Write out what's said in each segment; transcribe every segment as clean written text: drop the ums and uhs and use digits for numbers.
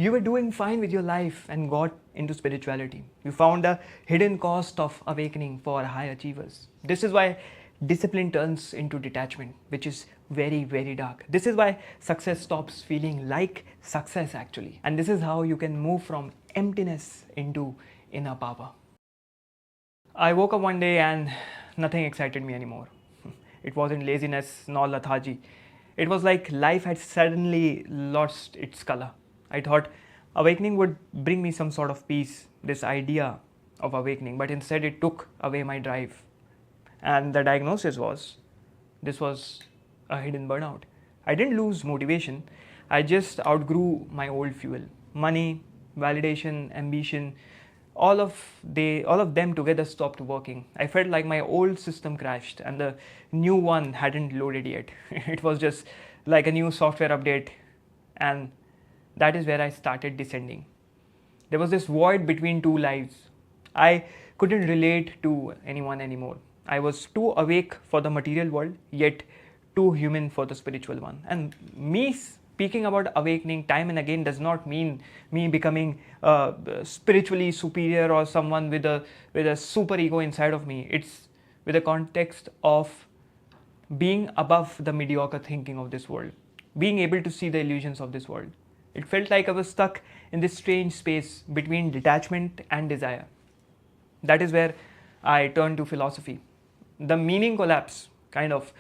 You were doing fine with your life and got into spirituality. You found the hidden cost of awakening for high achievers. This is why discipline turns into detachment, which is very, very dark. This is why success stops feeling like success actually. And this is how you can move from emptiness into inner power. I woke up one day and nothing excited me anymore. It wasn't laziness nor lethargy. It was like life had suddenly lost its color. I thought awakening would bring me some sort of peace, this idea of awakening, but instead it took away my drive. And the diagnosis was this was a hidden burnout. I didn't lose motivation, I just outgrew my old fuel. Money, validation, ambition, all of them together stopped working. I felt like my old system crashed and the new one hadn't loaded yet. It was just like a new software update, and that is where I started descending. There was this void between two lives. I couldn't relate to anyone anymore. I was too awake for the material world, yet too human for the spiritual one. And me speaking about awakening time and again does not mean me becoming spiritually superior or someone with a super ego inside of me. It's with the context of being above the mediocre thinking of this world, being able to see the illusions of this world. It felt like I was stuck in this strange space between detachment and desire. That is where I turned to philosophy. The meaning collapse, kind of,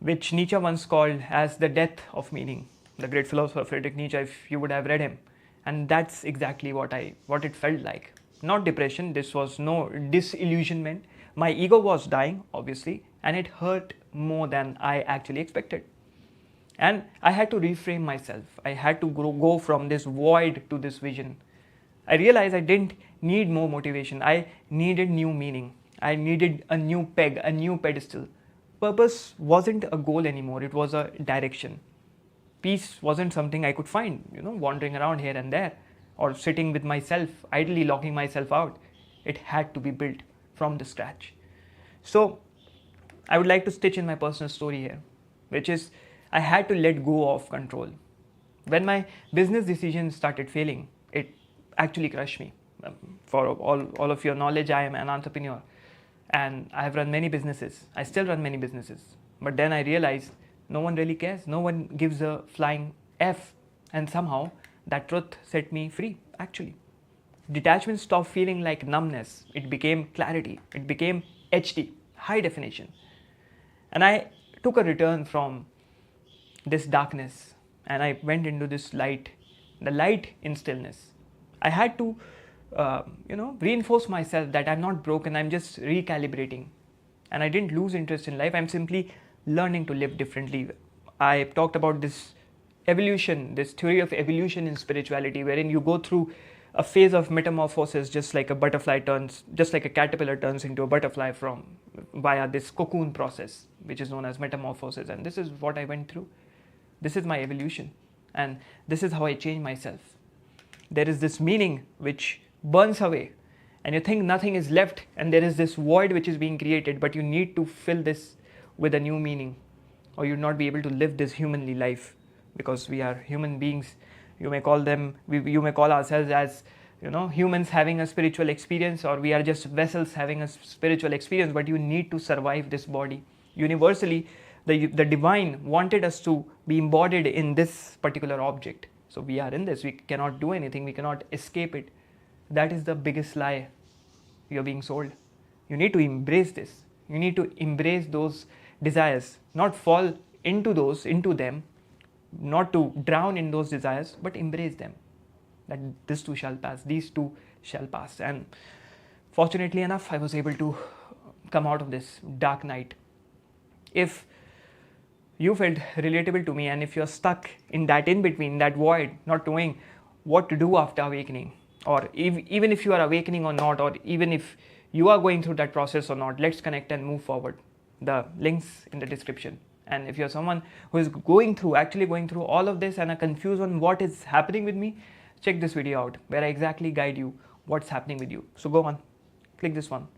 which Nietzsche once called as the death of meaning. The great philosopher Friedrich Nietzsche, if you would have read him. And that's exactly what it felt like. Not depression, this was no disillusionment. My ego was dying, obviously, and it hurt more than I actually expected. And I had to reframe myself. I had to go from this void to this vision. I realized I didn't need more motivation. I needed new meaning. I needed a new peg, a new pedestal. Purpose wasn't a goal anymore, it was a direction. Peace wasn't something I could find, wandering around here and there or sitting with myself, idly locking myself out. It had to be built from the scratch. So, I would like to stitch in my personal story here, which is I had to let go of control. When my business decisions started failing, it actually crushed me. For all of your knowledge, I am an entrepreneur and I have run many businesses. I still run many businesses. But then I realized no one really cares. No one gives a flying F. And somehow that truth set me free, actually. Detachment stopped feeling like numbness. It became clarity. It became HD, high definition. And I took a return from this darkness and I went into this light, the light in stillness. I had to reinforce myself that I'm not broken, I'm just recalibrating. And I didn't lose interest in life, I'm simply learning to live differently. I talked about this evolution, this theory of evolution in spirituality, wherein you go through a phase of metamorphosis, just like a caterpillar turns into a butterfly via this cocoon process, which is known as metamorphosis. And this is what I went through. This is my evolution. And this is how I change myself. There is this meaning which burns away and you think nothing is left and there is this void which is being created, but you need to fill this with a new meaning or you'll not be able to live this humanly life, because we are human beings. You may call ourselves as humans having a spiritual experience, or we are just vessels having a spiritual experience, but you need to survive this body. Universally, the divine wanted us to be embodied in this particular object. So we are in this, we cannot do anything, we cannot escape it. That is the biggest lie you're being sold. You need to embrace this. You need to embrace those desires, not fall into them, not to drown in those desires, but embrace them. That this too shall pass, these too shall pass. And fortunately enough, I was able to come out of this dark night. If you felt relatable to me and if you're stuck in that in-between, that void, not knowing what to do after awakening, or even if you are awakening or not, or even if you are going through that process or not, let's connect and move forward. The links in the description. And if you're someone who is actually going through all of this and are confused on what is happening with me, check this video out where I exactly guide you what's happening with you. So go on, click this one.